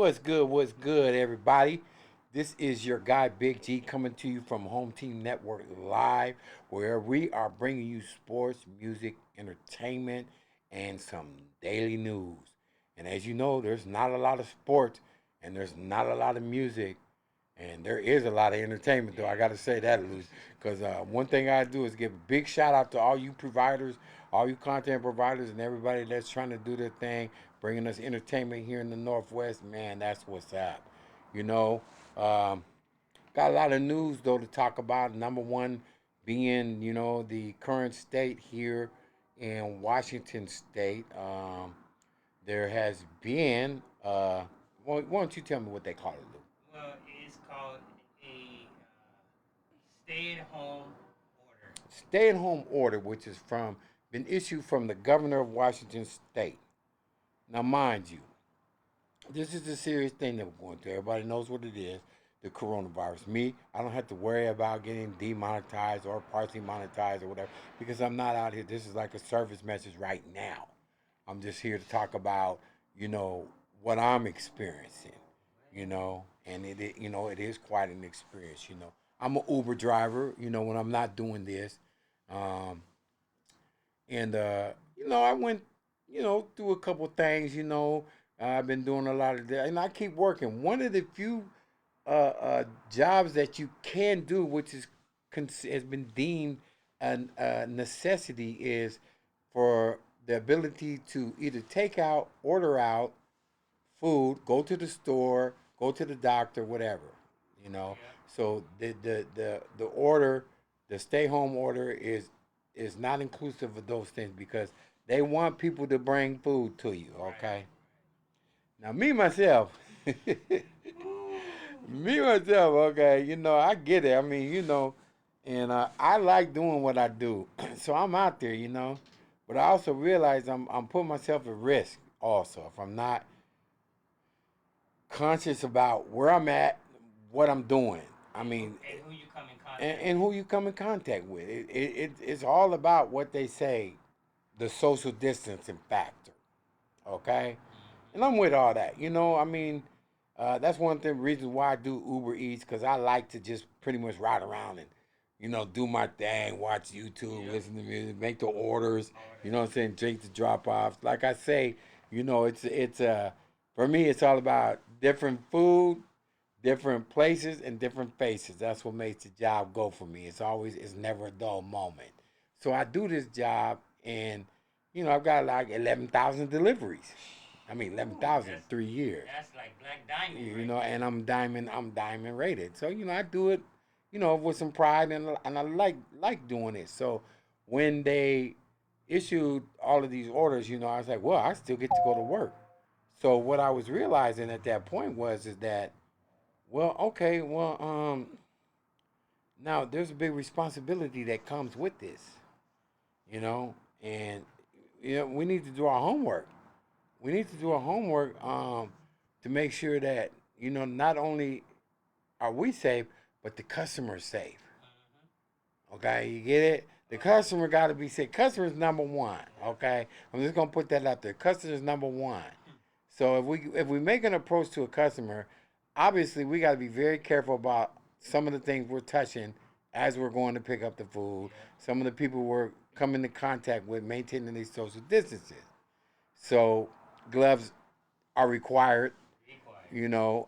What's good, everybody? This is your guy, Big G, coming to you from Home Team Network Live, where we are bringing you sports, music, entertainment, and some daily news. And as you know, there's not a lot of sports, and there's not a lot of music, and there is a lot of entertainment, though. I got to say that, Lucy, because one thing I do is give a big shout out to all you providers, all you content providers, and everybody that's trying to do their thing, bringing us entertainment here in the Northwest. Man, that's what's up. You know, um, got a lot of news though to talk about. Number one being, the current state here in Washington State. There has been. Why don't you tell me what they call it, Lou? Well, it's called a stay-at-home order. Stay-at-home order, which is from been issued from the governor of Washington State. Now, mind you, this is a serious thing that we're going through. Everybody knows what it is, the coronavirus. Me, I don't have to worry about getting demonetized or partially monetized or whatever because I'm not out here. This is like a service message right now. I'm just here to talk about, you know, what I'm experiencing, and it is quite an experience. I'm an Uber driver, when I'm not doing this. Um, and I went, through a couple things. I've been doing a lot of that, and I keep working. One of the few jobs that you can do, which has been deemed a necessity, is for the ability to either take out, order out food, go to the store, go to the doctor, whatever. You know. Yeah. So the order, the stay home order is not inclusive of those things because they want people to bring food to you. Okay. Now me myself, me myself. Okay. I get it. I mean, and I like doing what I do, so I'm out there. But I also realize I'm putting myself at risk. Also, if I'm not conscious about where I'm at, what I'm doing. I mean, And who you come in contact and who you come in contact with. It's all about what they say, the social distancing factor. Okay, and I'm with all that. I mean, that's one of the reasons why I do Uber Eats because I like to just pretty much ride around and do my thing, watch YouTube, listen to music, make the orders. You know what I'm saying? Drink the drop offs. Like I say, it's for me, it's all about different food, different places, and different faces. That's what makes the job go for me. It's never a dull moment. So I do this job, and I've got like 11,000 deliveries. I mean, 11,000 in that's 3 years. that's like Black Diamond You right know, there. and I'm diamond rated. So I do it, with some pride, and I like doing it. So when they issued all of these orders, I was like, well, I still get to go to work. So what I was realizing at that point was is that, well, okay, well, now there's a big responsibility that comes with this, you know, and we need to do our homework. We need to do our homework to make sure that not only are we safe, but the customer's safe. Okay, you get it? The customer got to be safe. Customer's number one. Okay, I'm just gonna put that out there. Customer's number one. So if we make an approach to a customer, obviously we got to be very careful about some of the things we're touching as we're going to pick up the food. Some of the people we're coming into contact with, maintaining these social distances. So gloves are required,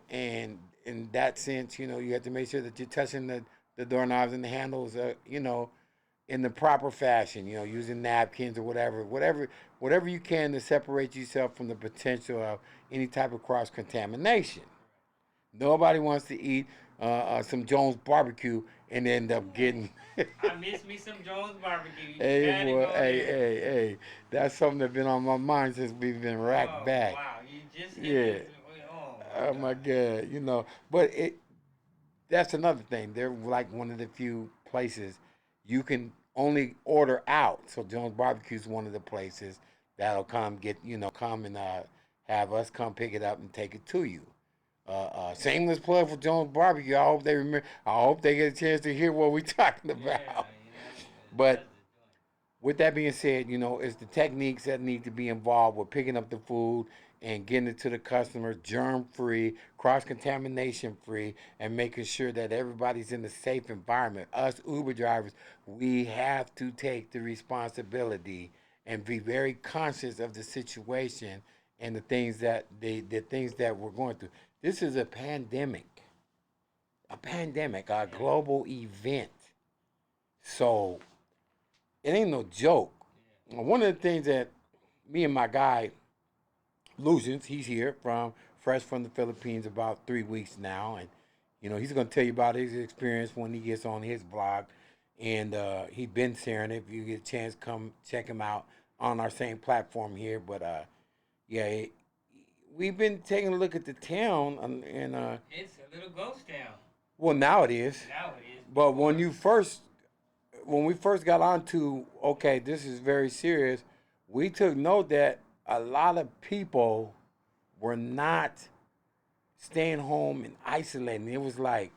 and in that sense, you have to make sure that you're touching the doorknobs and the handles, in the proper fashion, using napkins or whatever you can to separate yourself from the potential of any type of cross contamination. Nobody wants to eat some Jones barbecue and end up getting. I miss me some Jones barbecue. You Hey gotta boy, go hey, there. hey, hey, that's something that's been on my mind since we've been racked Oh back. wow, you just hit Yeah. this. Oh my Oh my God. God, but that's another thing. They're like one of the few places you can only order out. So Jones Barbecue is one of the places that'll come and have us come pick it up and take it to you. Shameless plug for Jones Barbecue. I hope they remember. I hope they get a chance to hear what we're talking Yeah, about. that's But the joint. with that being said, it's the techniques that need to be involved with picking up the food and getting it to the customer germ-free, cross-contamination-free, and making sure that everybody's in a safe environment. Us Uber drivers, we have to take the responsibility and be very conscious of the situation and the things that we're going through. This is a global event. So it ain't no joke. One of the things that me and my guy Illuszionz, he's here from fresh from the Philippines about 3 weeks now, and he's gonna tell you about his experience when he gets on his blog, and he's been sharing it. If you get a chance, come check him out on our same platform here. But yeah, we've been taking a look at the town, and It's a little ghost town. well, now it is. Now it is. But when we first got on to, okay, this is very serious, we took note that a lot of people were not staying home and isolating. It was like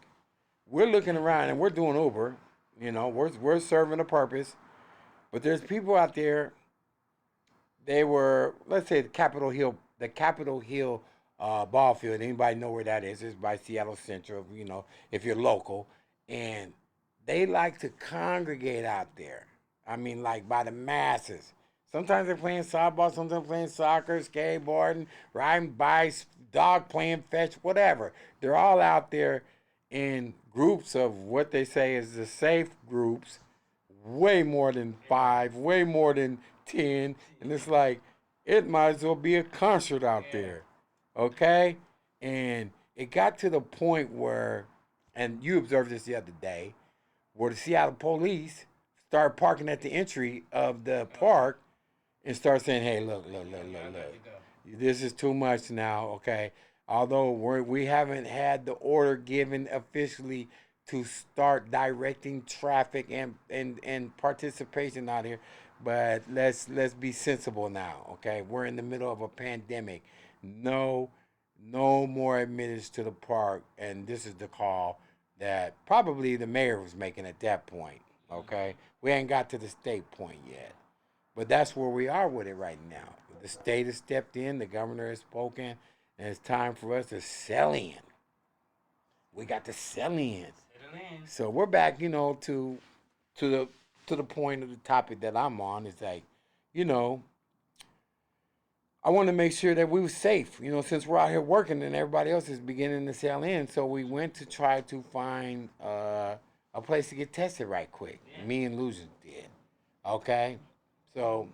we're looking around and we're doing Uber, we're serving a purpose, but there's people out there. They were, let's say, the Capitol Hill ball field. Anybody know where that is? It's by Seattle Central. If you're local, and they like to congregate out there. I mean, like by the masses. Sometimes they're playing softball, sometimes playing soccer, skateboarding, riding bikes, dog playing fetch, whatever. They're all out there in groups of what they say is the safe groups, way more than 5, way more than 10. And it's like, it might as well be a concert out there. Okay? And it got to the point where, and you observed this the other day, where the Seattle police started parking at the entry of the park and start saying, hey, look. This is too much now, okay? Although we haven't had the order given officially to start directing traffic and participation out here, but let's be sensible now, okay? We're in the middle of a pandemic. No more admittance to the park, and this is the call that probably the mayor was making at that point, okay? We ain't got to the state point yet. But that's where we are with it right now. The state has stepped in, the governor has spoken, and it's time for us to sell in. We got to sell in. So we're back, to the point of the topic that I'm on. It's like, I want to make sure that we were safe, since we're out here working and everybody else is beginning to sell in. So we went to try to find a place to get tested right quick. Yeah. Me and Illuszionz did. Okay? So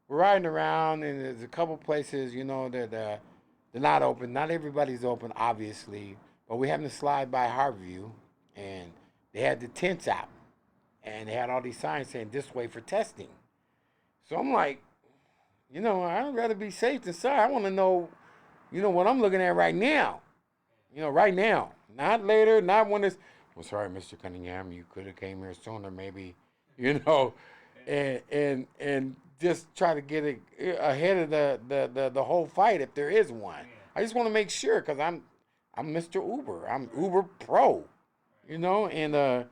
we're riding around, and there's a couple places, that they're not open. Not everybody's open, obviously. But we happened to slide by Harborview, and they had the tents out. And they had all these signs saying, this way for testing. So I'm like, I'd rather be safe than sorry. I want to know, what I'm looking at right now. Right now. Not later, not when it's, well, sorry, Mr. Cunningham, you could have came here sooner, maybe, and just try to get it ahead of the whole fight if there is one. I just want to make sure, because I'm Mr. Uber. I'm Uber Pro, and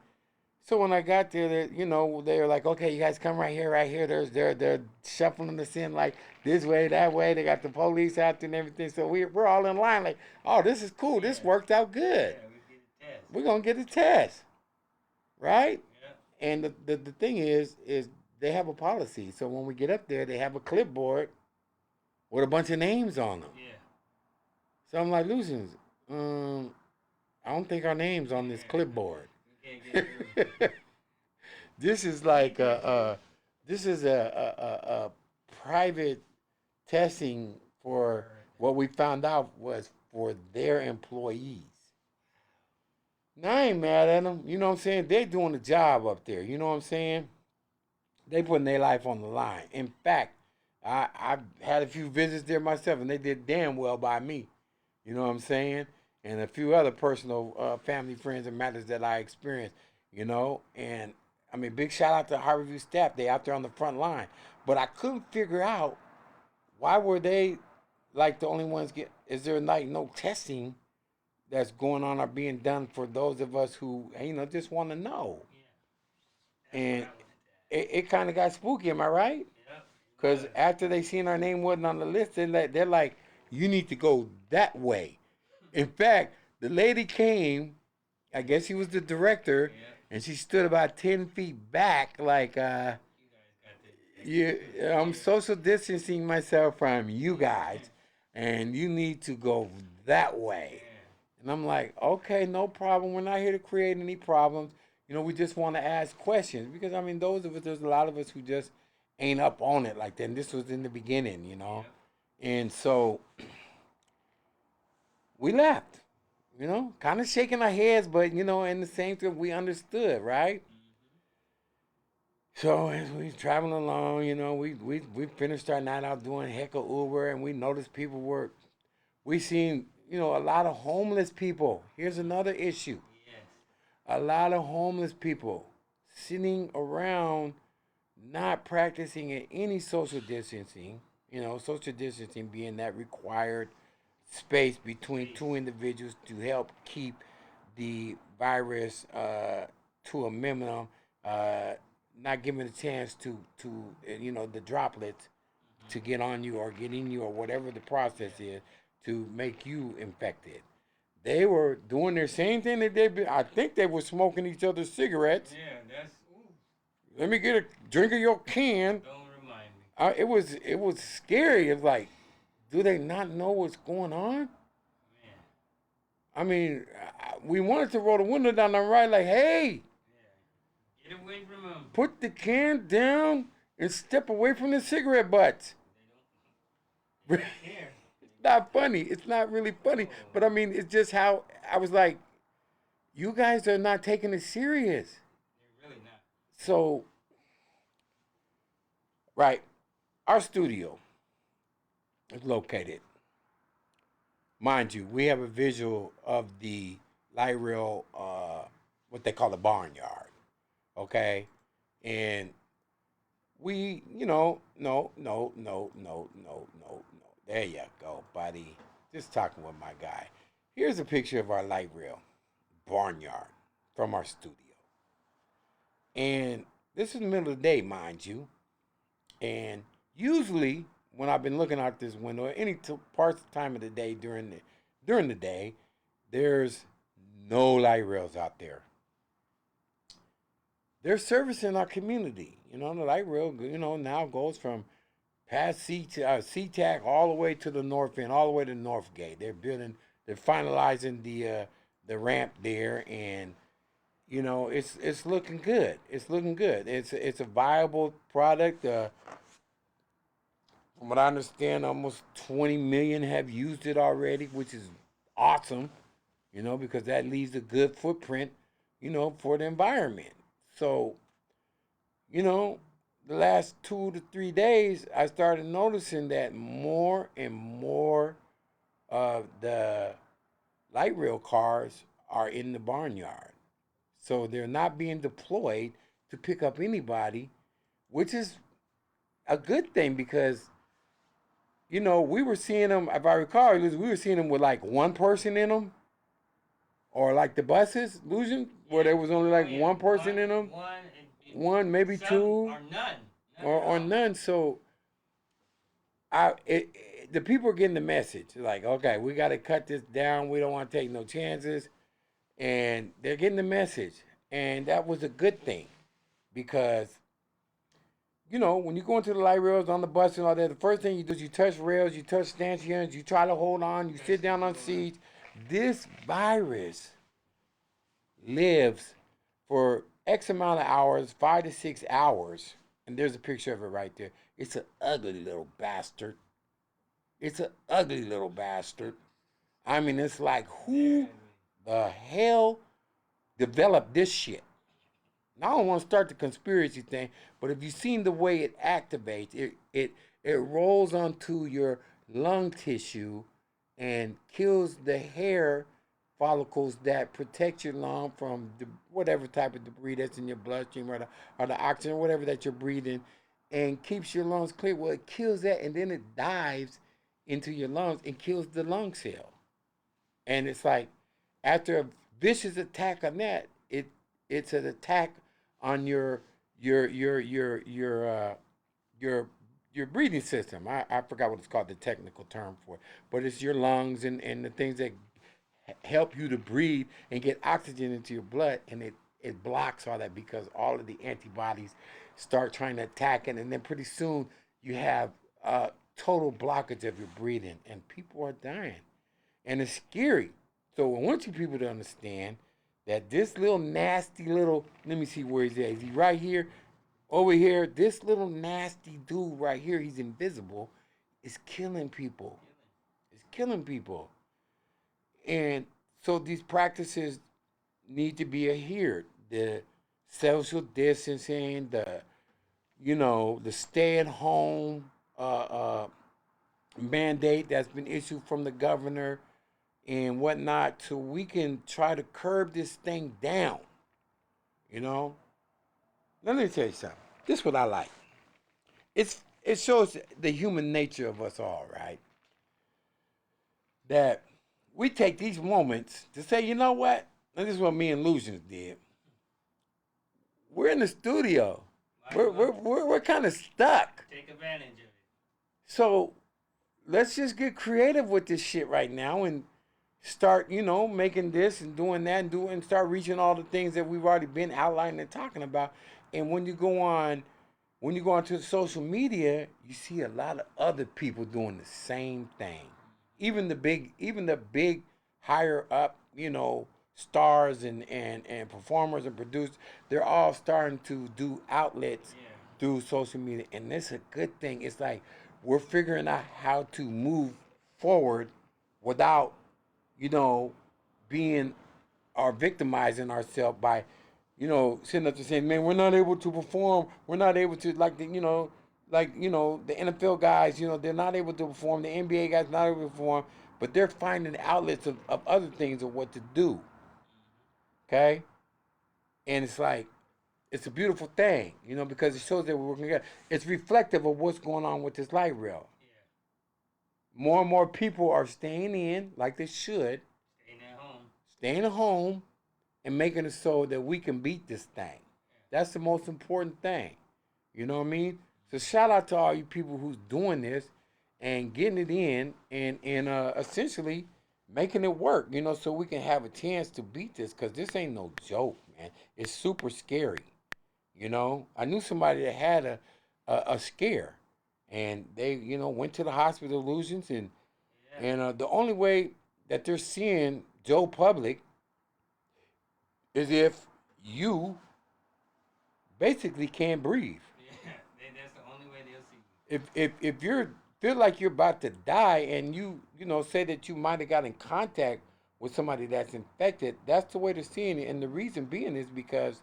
so when I got there, they were like, okay, you guys come right here. They're shuffling us in like this way, that way. They got the police out there and everything. So we're all in line like, oh, this is cool. This worked out good. We're going to get a test, right? Yeah. And the thing is they have a policy. So when we get up there, they have a clipboard with a bunch of names on them. Yeah. So I'm like, Illuszionz, I don't think our name's on this clipboard. This is like this is a private testing for what we found out was for their employees. Now I ain't mad at them. You know what I'm saying? They're doing a job up there. You know what I'm saying? They putting their life on the line. In fact, I've had a few visits there myself, and they did damn well by me. You know what I'm saying? And a few other personal family, friends, and matters that I experienced, And, I mean, big shout out to Harborview staff. They out there on the front line. But I couldn't figure out why were they, like, the only ones is there, like, no testing that's going on or being done for those of us who, just want to know. Yeah. And it kind of got spooky, am I right? Because after they seen our name wasn't on the list, they're like, You need to go that way. In fact, the lady came, I guess she was the director, Yeah. and she stood about 10 feet back, like, You guys got you, the I'm here. social distancing myself from you guys, and you need to go that way. Yeah. And I'm like, okay, no problem. We're not here to create any problems. We just want to ask questions because I mean, those of us, there's a lot of us who just ain't up on it like that. And this was in the beginning. Yep. And so we left, kind of shaking our heads, but in the same time, we understood, right? Mm-hmm. So as we traveling along, we finished our night out doing heck of Uber, and we noticed people were we seen a lot of homeless people. Here's another issue: Yes. a lot of homeless people sitting around, not practicing any social distancing. Social distancing being that required space between Space. two individuals to help keep the virus to a minimum, uh, not giving a chance to the droplets to Mm-hmm. get on you or get in you or whatever the process Yeah. is to make you infected. They were doing their same thing that I think they were smoking each other's cigarettes. Yeah. That's. Ooh. Let me get a drink of your can. Don't remind me. It was scary. It's like, do they not know what's going on? Man. I mean, we wanted to roll the window down the right, like, hey, Yeah. Get away from them. put the can down and step away from the cigarette butts. They don't. They It's don't care. not funny. It's not really funny. Oh. But I mean, it's just how I was like, you guys are not taking it serious. They're really not. So, right, our studio is located. Mind you, we have a visual of the light rail, what they call the barnyard. Okay? And we, no. There you go, buddy. Just talking with my guy. Here's a picture of our light rail barnyard from our studio. And this is the middle of the day, mind you. And usually, when I've been looking out this window, any parts of time of the day during the day, there's no light rails out there. They're servicing our community. The light rail, now goes from past SeaTac all the way to the north end, all the way to the north gate. They're finalizing the ramp there, and it's looking good. It's looking good. It's a viable product. From what I understand, almost 20 million have used it already, which is awesome. Because that leaves a good footprint, for the environment. So, you know, the last 2 to 3 days, I started noticing that more and more of the light rail cars are in the barnyard. So they're not being deployed to pick up anybody, which is a good thing because, we were seeing them, if I recall, we were seeing them with like one person in them, or like the buses, Illusion, where Yeah. there was only Oh like yeah. one person in them, one, maybe Some two, or none. None or, at or all. none. So the people are getting the message. Like, okay, we got to cut this down. We don't want to take no chances. And they're getting the message. And that was a good thing because, when you go into the light rails on the bus and all that, the first thing you do is you touch rails, you touch stanchions, you try to hold on, you sit down on seats. This virus lives for X amount of hours, 5 to 6 hours. And there's a picture of it right there. It's an ugly little bastard. It's an ugly little bastard. I mean, it's like, Very who the hell developed this shit? Now, I don't want to start the conspiracy thing, but if you've seen the way it activates, it rolls onto your lung tissue and kills the hair follicles that protect your lung from whatever type of debris that's in your bloodstream, or the oxygen, or whatever that you're breathing, and keeps your lungs clear. Well, it kills that, and then it dives into your lungs and kills the lung cell. And it's like, after a vicious attack on that, it's an attack on your your breathing system. I forgot what it's called, the technical term for it, but it's your lungs and the things that help you to breathe and get oxygen into your blood, and it blocks all that because all of the antibodies start trying to attack it, and then pretty soon you have total blockage of your breathing, and people are dying, and it's scary. So I want you people to understand that this little nasty little, let me see where he's at. Is he right here? Over here, this little nasty dude right here, he's invisible, is killing people. It's killing people. And so these practices need to be adhered. The social distancing, the stay at home mandate that's been issued from the governor and whatnot, so we can try to curb this thing down. You know, let me tell you something. This is what I like. It shows the human nature of us all, right? That we take these moments to say, you know what? And this is what me and Illuzionz did. We're in the studio. We're kind of stuck. Take advantage of it. So let's just get creative with this shit right now and start, making this and doing that and start reaching all the things that we've already been outlining and talking about. And when you go onto the social media, you see a lot of other people doing the same thing. Even the big higher up, stars and performers and producers, they're all starting to do outlets through social media. And this is a good thing. It's like we're figuring out how to move forward without, being or victimizing ourselves by, sitting up and saying, man, we're not able to perform. We're not able to, the NFL guys, they're not able to perform. The NBA guys not able to perform, but they're finding outlets of other things of what to do. Okay? And it's like, it's a beautiful thing, because it shows that we're working together. It's reflective of what's going on with this light rail. Yeah. More and more people are staying in like they should. Staying at home and making it so that we can beat this thing. That's the most important thing. You know what I mean? So shout out to all you people who's doing this and getting it in and essentially making it work, so we can have a chance to beat this, because this ain't no joke, man. It's super scary. I knew somebody that had a scare, and they, went to the hospital, Illuzionz, and the only way that they're seeing Joe Public is if you basically can't breathe. Yeah, that's the only way they'll see you. If you feel like you're about to die and you say that you might have got in contact with somebody that's infected, that's the way they're seeing it. And the reason being is because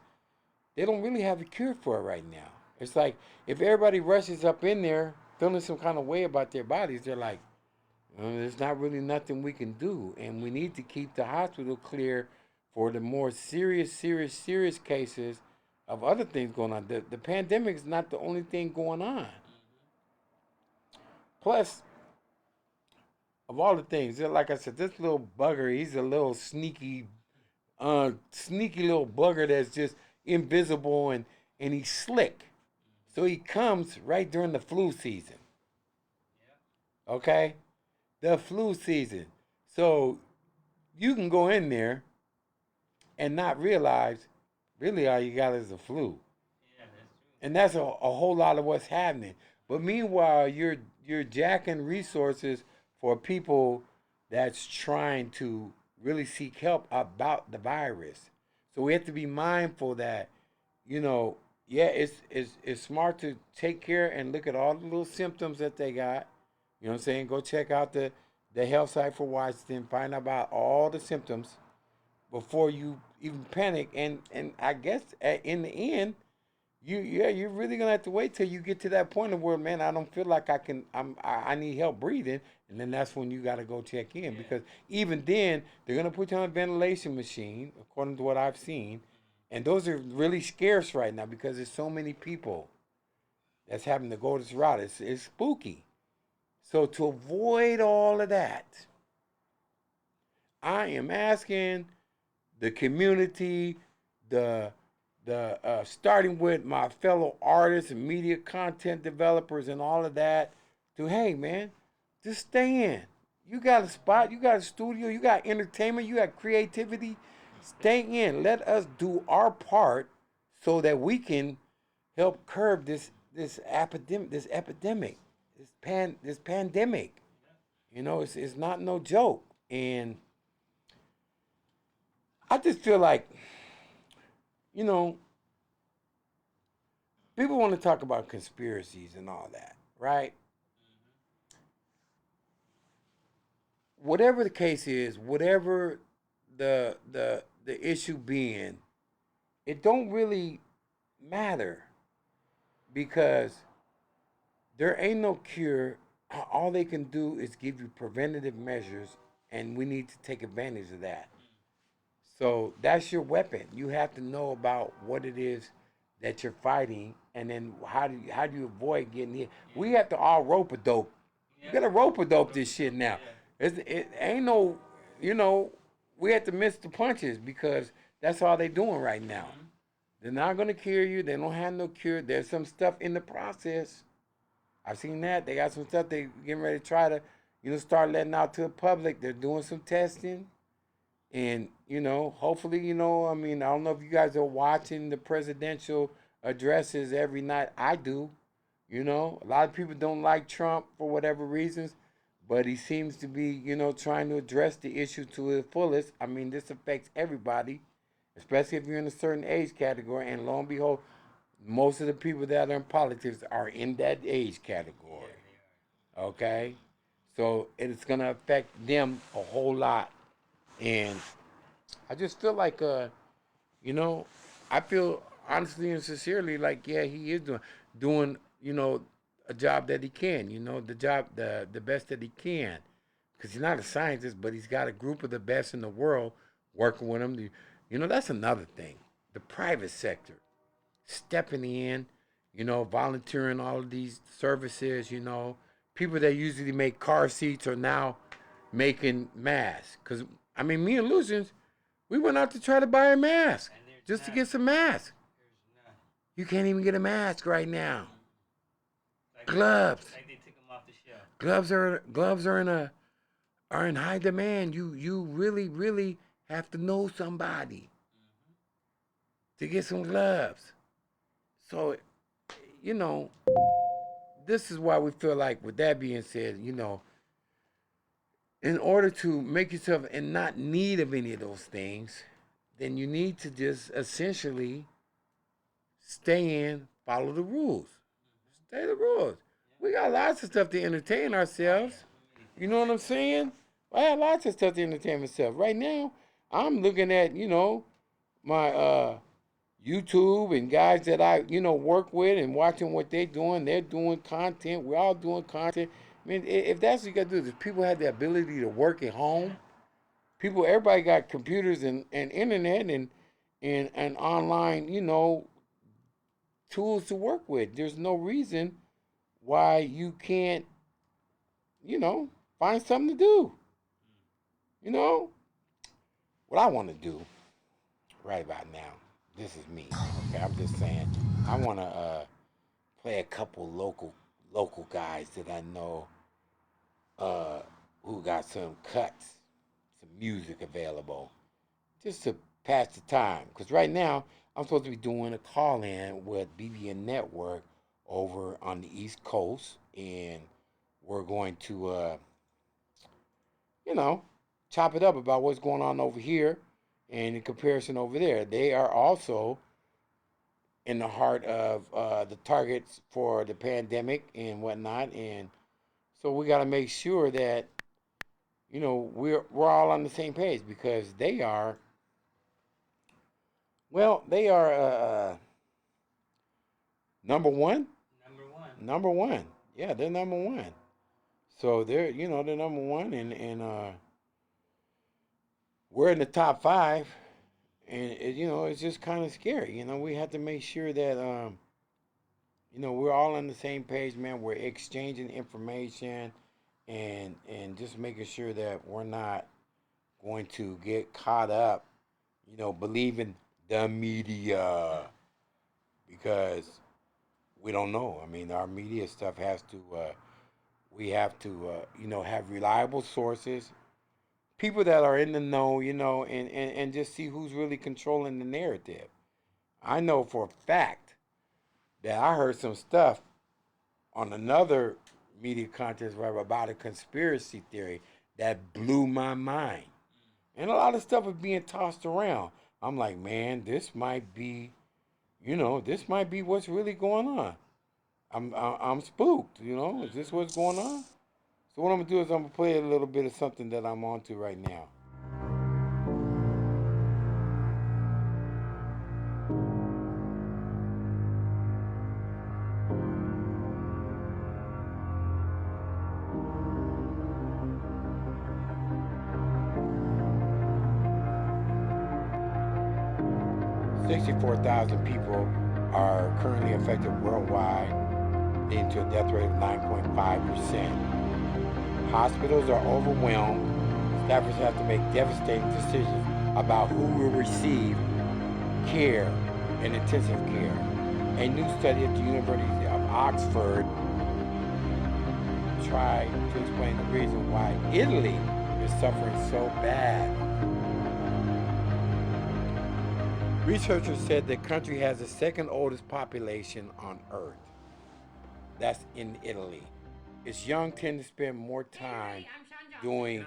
they don't really have a cure for it right now. It's like if everybody rushes up in there feeling some kind of way about their bodies, they're like, there's not really nothing we can do, and we need to keep the hospital clear for the more serious cases of other things going on. The pandemic is not the only thing going on. Plus, of all the things, like I said, this little bugger, he's a little sneaky little bugger that's just invisible and he's slick. So he comes right during the flu season. Okay? The flu season. So you can go in there and not realize really all you got is the flu. Yeah, that's true. And that's a whole lot of what's happening. But meanwhile, you're jacking resources for people that's trying to really seek help about the virus. So we have to be mindful that, it's smart to take care and look at all the little symptoms that they got. You know what I'm saying? Go check out the health site for Washington. Find out about all the symptoms before you even panic. And I guess in the end, you're really gonna have to wait till you get to that point of where, man, I don't feel like I need help breathing, and then that's when you got to go check in, because even then they're gonna put you on a ventilation machine, according to what I've seen, and those are really scarce right now because there's so many people that's having to go this route. It's spooky. So to avoid all of that, I am asking the community, the the starting with my fellow artists and media content developers and all of that, to hey man, just stay in. You got a spot, you got a studio, you got entertainment, you got creativity. Stay in. Let us do our part so that we can help curb this pandemic. You know, it's not no joke. And I just feel like, you know, people want to talk about conspiracies and all that, right? Whatever the case is, whatever the issue being, it don't really matter because there ain't no cure. All they can do is give you preventative measures, and we need to take advantage of that. So that's your weapon. You have to know about what it is that you're fighting, and then how do you avoid getting hit? We have to all rope a dope. You gotta rope a dope this shit now. It ain't no, you know, we have to miss the punches because that's all they doing right now. They're not gonna cure you. They don't have no cure. There's some stuff in the process. I've seen that. They got some stuff they getting ready to try to, start letting out to the public. They're doing some testing. And, hopefully, I mean, I don't know if you guys are watching the presidential addresses every night. I do. A lot of people don't like Trump for whatever reasons, but he seems to be, trying to address the issue to the fullest. I mean, this affects everybody, especially if you're in a certain age category. And lo and behold, most of the people that are in politics are in that age category. Okay? So it's going to affect them a whole lot. And I just feel like, you know, I feel honestly and sincerely like, yeah, he is doing, a job that he can, the best that he can. Because he's not a scientist, but he's got a group of the best in the world working with him. That's another thing. The private sector stepping in, volunteering all of these services, people that usually make car seats are now making masks. Because, I mean, me and Illuzionz, we went out to try to buy a mask just to get some masks. You can't even get a mask right now. Gloves. Like they took them off the shelf. Gloves are in high demand. You really have to know somebody to get some gloves. So, you know, this is why we feel like, with that being said, in order to make yourself in not need of any of those things, then you need to just essentially stay in, follow the rules. Stay the rules. We got lots of stuff to entertain ourselves. You know what I'm saying? I have lots of stuff to entertain myself. Right now, I'm looking at, my YouTube and guys that I, work with and watching what they're doing. They're doing content. We're all doing content. I mean, if that's what you got to do, if people have the ability to work at home, everybody got computers and internet and online, tools to work with. There's no reason why you can't, find something to do. What I want to do right about now, this is me. Okay, I'm just saying, I want to play a couple local guys that I know who got some cuts, some music available, just to pass the time. Because right now, I'm supposed to be doing a call-in with BBN Network over on the East Coast, and we're going to, chop it up about what's going on over here and in comparison over there. They are also in the heart of the targets for the pandemic and whatnot, and so we got to make sure that we're all on the same page because they are number one. Number one. Number one. Yeah, they're number one. So they're number one, and we're in the top five, and it's just kind of scary. We have to make sure that we're all on the same page, man. We're exchanging information, and just making sure that we're not going to get caught up, believing the media. because we don't know. I mean, our media stuff has to. We have to, have reliable sources, people that are in the know, and just see who's really controlling the narrative. I know for a fact that I heard some stuff on another media contest whatever about a conspiracy theory that blew my mind. And a lot of stuff is being tossed around. I'm like, man, this might be what's really going on. I'm spooked. Is this what's going on? So what I'm gonna do is I'm gonna play a little bit of something that I'm onto right now. 64,000 people are currently affected worldwide, leading to a death rate of 9.5%. Hospitals are overwhelmed. Staffers have to make devastating decisions about who will receive care and intensive care. A new study at the University of Oxford tried to explain the reason why Italy is suffering so bad. Researchers said the country has the second oldest population on Earth. That's in Italy. Its young tend to spend more time doing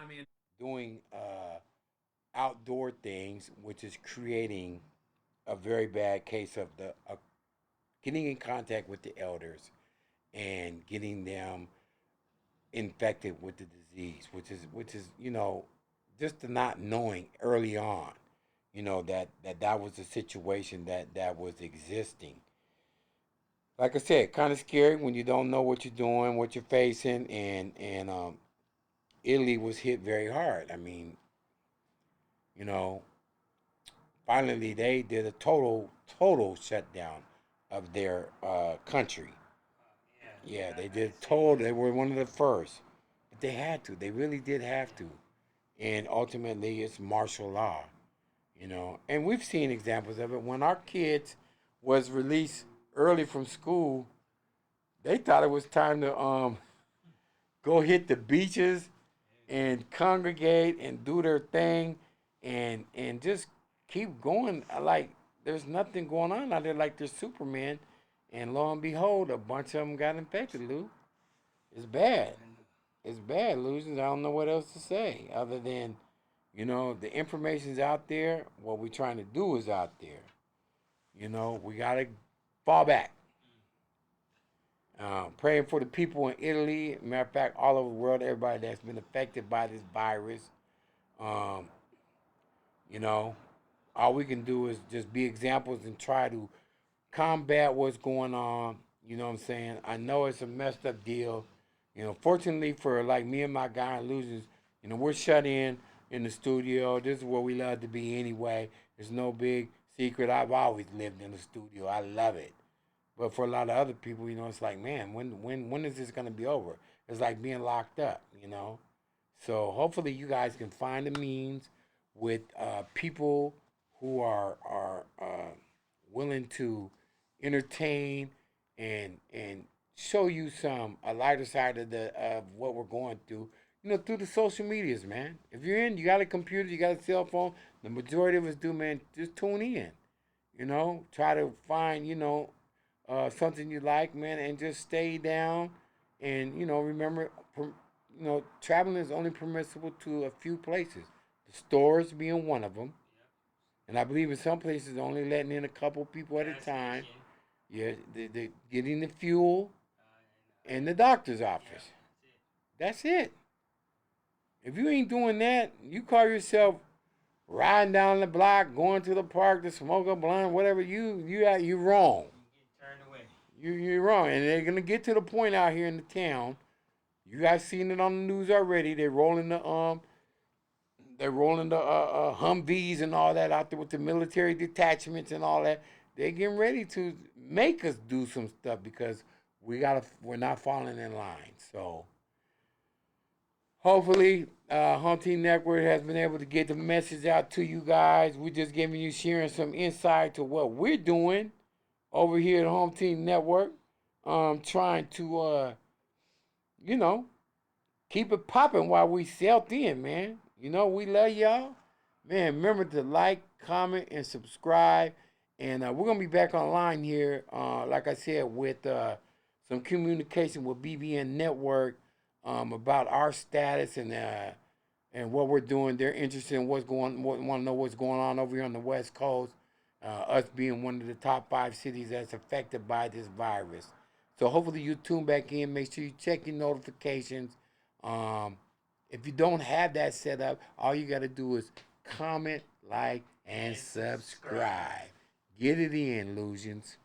outdoor things, which is creating a very bad case of the getting in contact with the elders and getting them infected with the disease, which is just the not knowing early on, that was the situation that was existing. Like I said, kind of scary when you don't know what you're doing, what you're facing, and Italy was hit very hard. I mean, you know, finally they did a total shutdown of their country. Yeah, they did total. They were one of the first, but they had to. They really did have to, and ultimately it's martial law. And we've seen examples of it when our kids was released early from school. They thought it was time to go hit the beaches and congregate and do their thing and just keep going like there's nothing going on out there like there's Superman. And lo and behold, a bunch of them got infected, Lou. It's bad. It's bad, Illusions. I don't know what else to say other than, the information's out there. What we're trying to do is out there. We got to fall back. Praying for the people in Italy. Matter of fact, all over the world, everybody that's been affected by this virus. Um, all we can do is just be examples and try to combat what's going on. You know what I'm saying? I know it's a messed up deal. Fortunately for like me and my guy Illusions, we're shut in the studio. This is where we love to be anyway. There's no big secret. I've always lived in the studio. I love it. But for a lot of other people, it's like, man, when is this gonna be over? It's like being locked up. So hopefully you guys can find a means with people who are willing to entertain and show you a lighter side of what we're going through. Through the social medias, man. If you're in, you got a computer, you got a cell phone. The majority of us do, man. Just tune in. Try to find something you like, man, and just stay down. And remember, traveling is only permissible to a few places. The stores being one of them. And I believe in some places only letting in a couple people at a time. Yeah, the getting the fuel and the doctor's office. That's it. If you ain't doing that, you call yourself riding down the block, going to the park to smoke a blunt, whatever. You're wrong. Turned away. You're wrong, and they're gonna get to the point out here in the town. You guys seen it on the news already. They're rolling the Humvees and all that out there with the military detachments and all that. They're getting ready to make us do some stuff because we're not falling in line. So hopefully, Home Team Network has been able to get the message out to you guys. We're just giving you, sharing some insight to what we're doing. over here at Home Team Network, trying to, you know, keep it popping while we sell in, man. You know, we love y'all. Man, remember to like, comment, and subscribe. And we're going to be back online here, like I said, with some communication with BBN Network about our status and what we're doing. They're interested in want to know what's going on over here on the West Coast. Us being one of the top 5 cities that's affected by this virus. So hopefully you tune back in. Make sure you check your notifications. If you don't have that set up, all you got to do is comment, like, and subscribe. Get it in, Illusions.